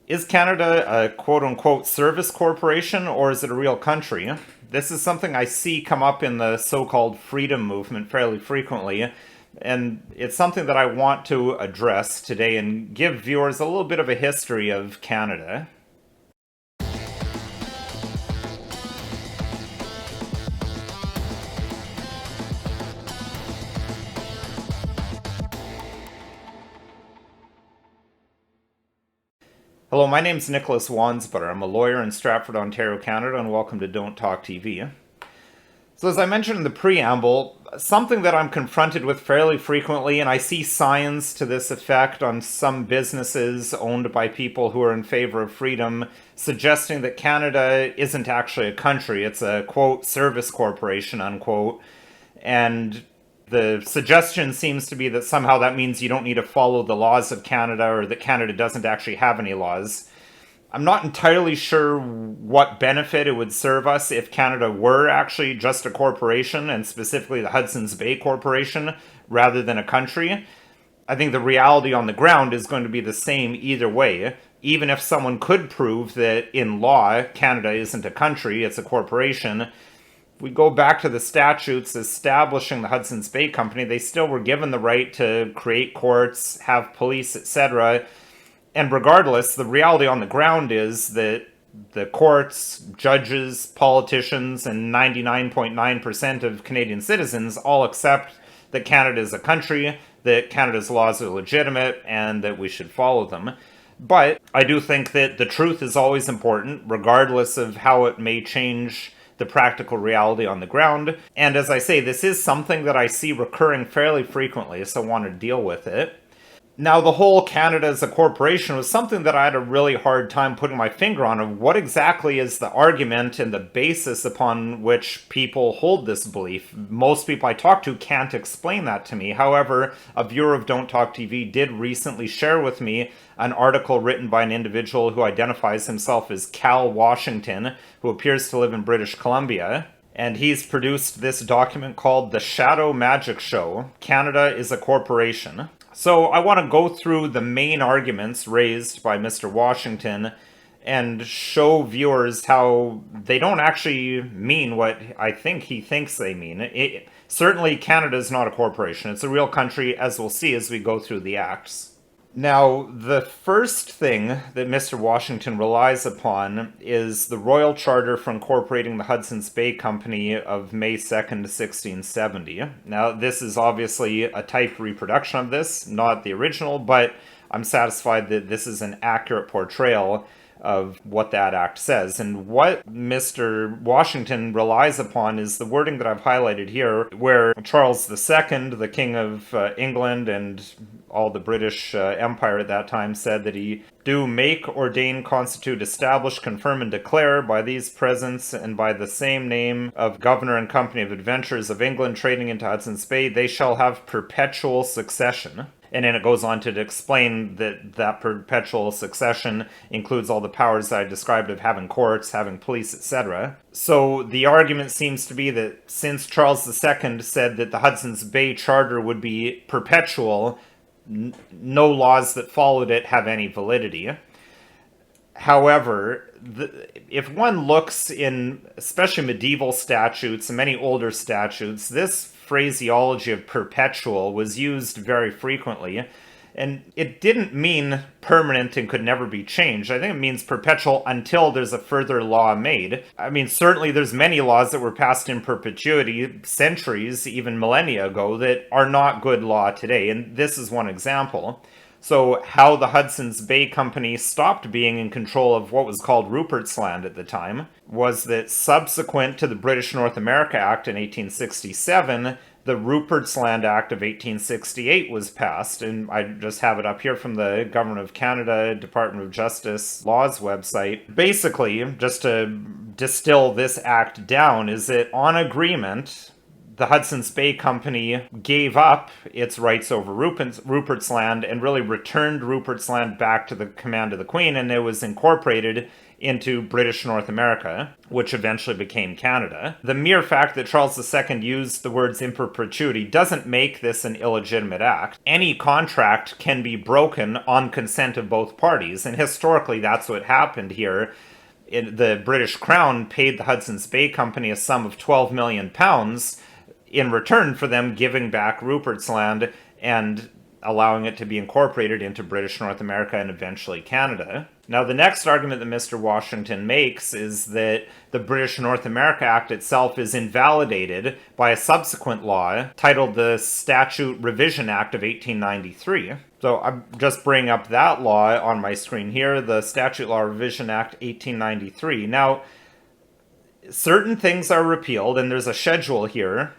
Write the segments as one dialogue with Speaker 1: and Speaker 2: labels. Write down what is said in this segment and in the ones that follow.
Speaker 1: Is Canada a quote-unquote service corporation, or is it a real country? This is something I see come up in the so-called freedom movement fairly frequently, and it's something that I want to address today and give viewers a little bit of a history of Canada. Hello, my name's Nicholas Wansbutter. I'm a lawyer in Stratford, Ontario, Canada, and welcome to Don't Talk TV. So as I mentioned in the preamble, something that I'm confronted with fairly frequently, and I see signs to this effect on some businesses owned by people who are in favor of freedom, suggesting that Canada isn't actually a country. It's a, quote, service corporation, unquote. And the suggestion seems to be that somehow that means you don't need to follow the laws of Canada, or that Canada doesn't actually have any laws. I'm not entirely sure what benefit it would serve us if Canada were actually just a corporation, and specifically the Hudson's Bay Corporation, rather than a country. I think the reality on the ground is going to be the same either way. Even if someone could prove that in law Canada isn't a country, it's a corporation, if we go back to the statutes establishing the Hudson's Bay Company, they still were given the right to create courts, have police, etc. And regardless, the reality on the ground is that the courts, judges, politicians, and 99.9% of Canadian citizens all accept that Canada is a country, that Canada's laws are legitimate, and that we should follow them. But I do think that the truth is always important, regardless of how it may change the practical reality on the ground. And as I say, this is something that I see recurring fairly frequently, so I want to deal with it. Now, the whole Canada as a corporation was something that I had a really hard time putting my finger on. Of what exactly is the argument and the basis upon which people hold this belief? Most people I talk to can't explain that to me. However, a viewer of Don't Talk TV did recently share with me an article written by an individual who identifies himself as Cal Washington, who appears to live in British Columbia. And he's produced this document called The Shadow Magic Show: Canada is a Corporation. So I want to go through the main arguments raised by Mr. Washington and show viewers how they don't actually mean what I think he thinks they mean. Certainly, Canada is not a corporation. It's a real country, as we'll see as we go through the acts. Now, the first thing that Mr. Washington relies upon is the Royal Charter for Incorporating the Hudson's Bay Company of May 2nd, 1670. Now, this is obviously a typed reproduction of this, not the original, but I'm satisfied that this is an accurate portrayal of what that act says. And what Mr. Washington relies upon is the wording that I've highlighted here, where Charles II, the King of England and all the British Empire at that time, said that he do make, ordain, constitute, establish, confirm, and declare by these presents and by the same name of Governor and Company of Adventurers of England trading into Hudson's Bay, they shall have perpetual succession. And then it goes on to explain that that perpetual succession includes all the powers that I described of having courts, having police, etc. So the argument seems to be that since Charles II said that the Hudson's Bay Charter would be perpetual, no laws that followed it have any validity. However, if one looks in especially medieval statutes and many older statutes, this phraseology of perpetual was used very frequently, and it didn't mean permanent and could never be changed. I think it means perpetual until there's a further law made. I mean, certainly there's many laws that were passed in perpetuity centuries, even millennia ago, that are not good law today, and this is one example. So how the Hudson's Bay Company stopped being in control of what was called Rupert's Land at the time was that subsequent to the British North America Act in 1867, the Rupert's Land Act of 1868 was passed, and I just have it up here from the Government of Canada Department of Justice Laws website. Basically, just to distill this act down, is that on agreement, the Hudson's Bay Company gave up its rights over Rupert's Land and really returned Rupert's Land back to the command of the Queen, and it was incorporated into British North America, which eventually became Canada. The mere fact that Charles II used the words in perpetuity doesn't make this an illegitimate act. Any contract can be broken on consent of both parties, and historically that's what happened here. The British Crown paid the Hudson's Bay Company a sum of £12 million in return for them giving back Rupert's Land and allowing it to be incorporated into British North America and eventually Canada. Now, the next argument that Mr. Washington makes is that the British North America Act itself is invalidated by a subsequent law titled the Statute Revision Act of 1893. So I'm just bringing up that law on my screen here, the Statute Law Revision Act 1893. Now, certain things are repealed, and there's a schedule here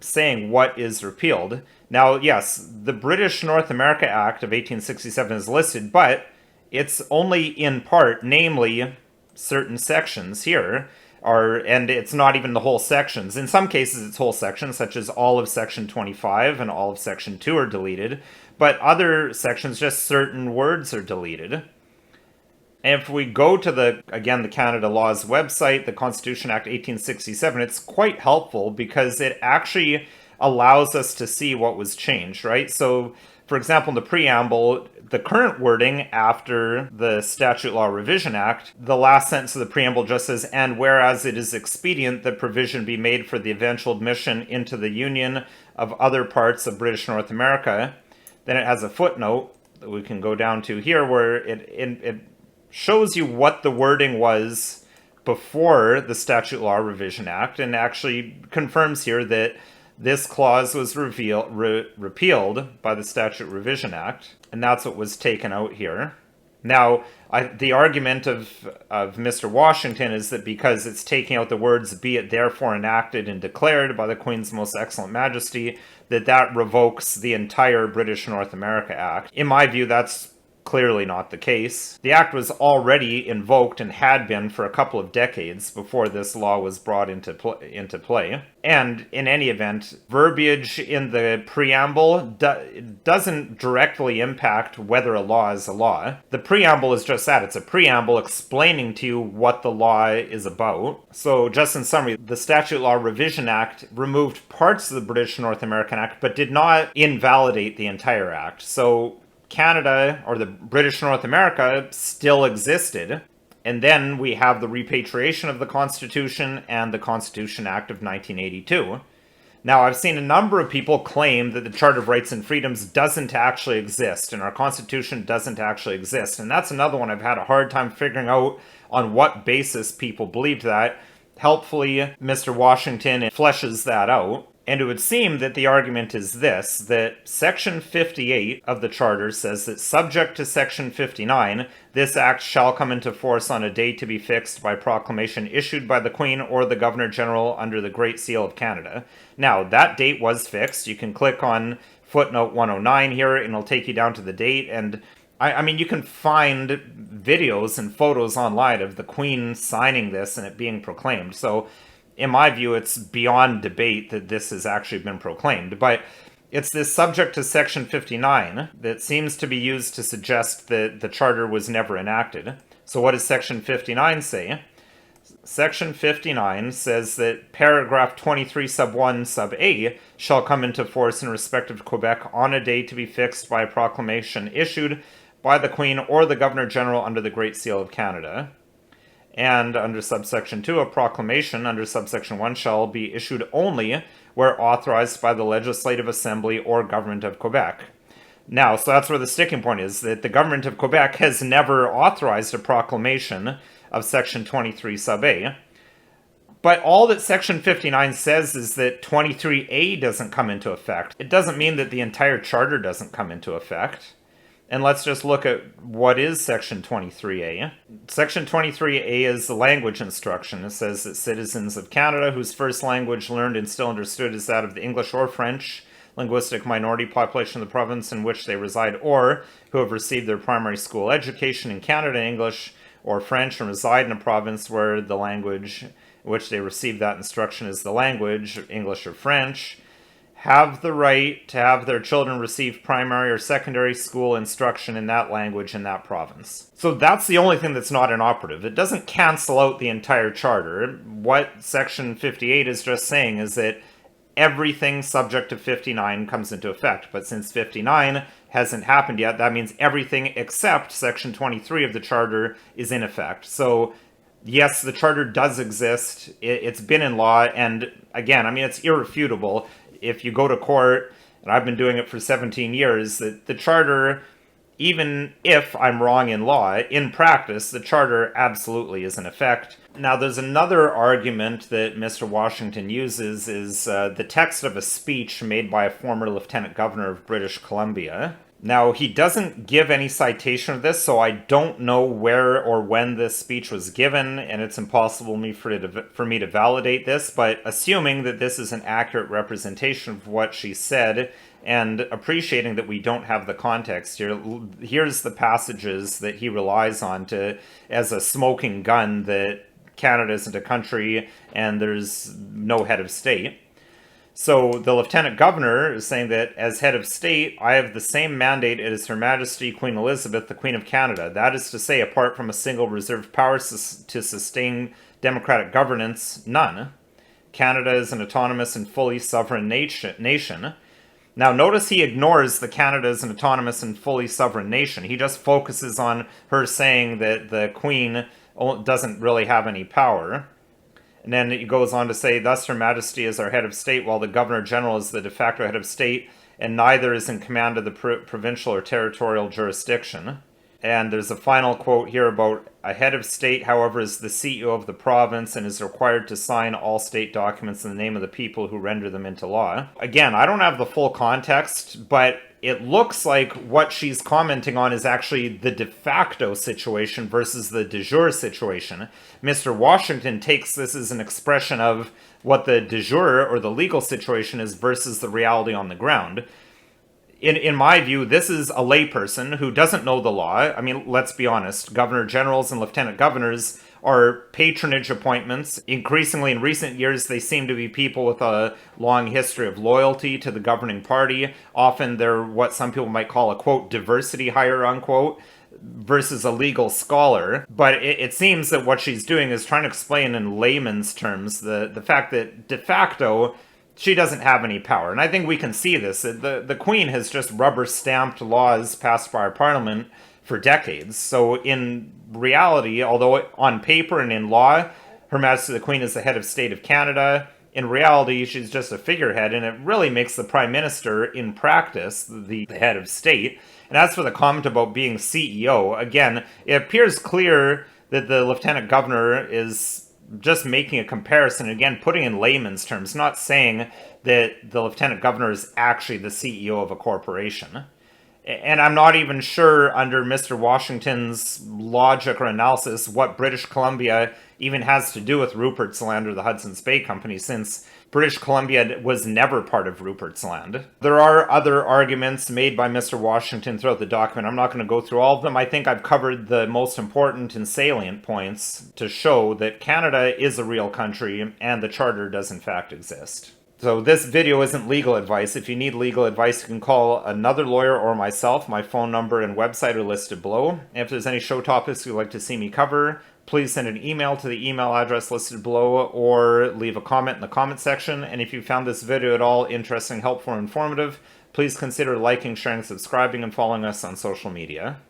Speaker 1: saying what is repealed. Now, yes, the British North America Act of 1867 is listed, but it's only in part, namely certain sections here, and it's not even the whole sections. In some cases, it's whole sections, such as all of Section 25 and all of Section 2 are deleted, but other sections, just certain words are deleted. And if we go to the Canada Law's website, the Constitution Act 1867, it's quite helpful because it actually allows us to see what was changed, right? So, for example, in the preamble, the current wording after the Statute Law Revision Act, the last sentence of the preamble just says, "And whereas it is expedient that provision be made for the eventual admission into the Union of other parts of British North America," then it has a footnote that we can go down to here where it shows you what the wording was before the Statute Law Revision Act, and actually confirms here that this clause was repealed by the Statute Revision Act, and that's what was taken out here. Now, the argument of Mr. Washington is that because it's taking out the words, "be it therefore enacted and declared by the Queen's most excellent majesty," that revokes the entire British North America Act. In my view, that's clearly not the case. The act was already invoked and had been for a couple of decades before this law was brought into play. And in any event, verbiage in the preamble doesn't directly impact whether a law is a law. The preamble is just that. It's a preamble explaining to you what the law is about. So just in summary, the Statute Law Revision Act removed parts of the British North American Act, but did not invalidate the entire act. So Canada, or the British North America, still existed. And then we have the repatriation of the Constitution and the Constitution Act of 1982. Now, I've seen a number of people claim that the Charter of Rights and Freedoms doesn't actually exist, and our Constitution doesn't actually exist. And that's another one I've had a hard time figuring out on what basis people believed that. Helpfully, Mr. Washington fleshes that out. And it would seem that the argument is this, that Section 58 of the Charter says that subject to Section 59, this act shall come into force on a date to be fixed by proclamation issued by the Queen or the Governor-General under the Great Seal of Canada. Now, that date was fixed. You can click on footnote 109 here, and it'll take you down to the date. And I mean, you can find videos and photos online of the Queen signing this and it being proclaimed. So, in my view, it's beyond debate that this has actually been proclaimed. But it's this subject to Section 59 that seems to be used to suggest that the Charter was never enacted. So what does Section 59 say? Section 59 says that paragraph 23 sub 1 sub A shall come into force in respect of Quebec on a date to be fixed by a proclamation issued by the Queen or the Governor-General under the Great Seal of Canada. And under subsection 2, a proclamation under subsection 1 shall be issued only where authorized by the Legislative Assembly or Government of Quebec. Now, so that's where the sticking point is, that the Government of Quebec has never authorized a proclamation of Section 23 sub A. But all that Section 59 says is that 23A doesn't come into effect. It doesn't mean that the entire Charter doesn't come into effect. And let's just look at what is Section 23A. Section 23A is the language instruction. It says that citizens of Canada whose first language learned and still understood is that of the English or French linguistic minority population of the province in which they reside, or who have received their primary school education in Canada in English or French and reside in a province where the language in which they receive that instruction as the language, English or French, have the right to have their children receive primary or secondary school instruction in that language in that province. So that's the only thing that's not inoperative. It doesn't cancel out the entire charter. What Section 58 is just saying is that everything subject to 59 comes into effect. But since 59 hasn't happened yet, that means everything except Section 23 of the charter is in effect. So yes, the charter does exist. It's been in law, and again, I mean, it's irrefutable. If you go to court, and I've been doing it for 17 years, that the charter, even if I'm wrong in law, in practice, the charter absolutely is in effect. Now, there's another argument that Mr. Washington uses is the text of a speech made by a former lieutenant governor of British Columbia. Now, he doesn't give any citation of this, so I don't know where or when this speech was given, and it's impossible for me to validate this, but assuming that this is an accurate representation of what she said, and appreciating that we don't have the context here, here's the passages that he relies on as a smoking gun that Canada isn't a country and there's no head of state. So the Lieutenant Governor is saying that, as head of state, I have the same mandate as Her Majesty Queen Elizabeth, the Queen of Canada. That is to say, apart from a single reserved power to sustain democratic governance, none. Canada is an autonomous and fully sovereign nation. Now, notice he ignores the Canada is an autonomous and fully sovereign nation. He just focuses on her saying that the Queen doesn't really have any power. And then it goes on to say, thus Her Majesty is our head of state, while the Governor General is the de facto head of state, and neither is in command of the provincial or territorial jurisdiction. And there's a final quote here about a head of state, however, is the CEO of the province and is required to sign all state documents in the name of the people who render them into law. Again, I don't have the full context, but it looks like what she's commenting on is actually the de facto situation versus the de jure situation. Mr. Washington takes this as an expression of what the de jure or the legal situation is versus the reality on the ground. In my view, this is a layperson who doesn't know the law. I mean, let's be honest. Governor generals and lieutenant governors are patronage appointments. Increasingly in recent years, they seem to be people with a long history of loyalty to the governing party. Often they're what some people might call a, quote, diversity hire, unquote, versus a legal scholar. But it seems that what she's doing is trying to explain in layman's terms the fact that de facto she doesn't have any power. And I think we can see this. The Queen has just rubber-stamped laws passed by our Parliament for decades. So in reality, although on paper and in law, Her Majesty the Queen is the head of state of Canada, in reality, she's just a figurehead, and it really makes the Prime Minister, in practice, the head of state. And as for the comment about being CEO, again, it appears clear that the Lieutenant Governor is just making a comparison, again, putting in layman's terms, not saying that the Lieutenant Governor is actually the CEO of a corporation. And I'm not even sure, under Mr. Washington's logic or analysis, what British Columbia even has to do with Rupert's Land or the Hudson's Bay Company, since British Columbia was never part of Rupert's Land. There are other arguments made by Mr. Washington throughout the document. I'm not going to go through all of them. I think I've covered the most important and salient points to show that Canada is a real country and the Charter does in fact exist. So this video isn't legal advice. If you need legal advice, you can call another lawyer or myself. My phone number and website are listed below. If there's any show topics you'd like to see me cover, please send an email to the email address listed below or leave a comment in the comment section. And if you found this video at all interesting, helpful, or informative, please consider liking, sharing, subscribing, and following us on social media.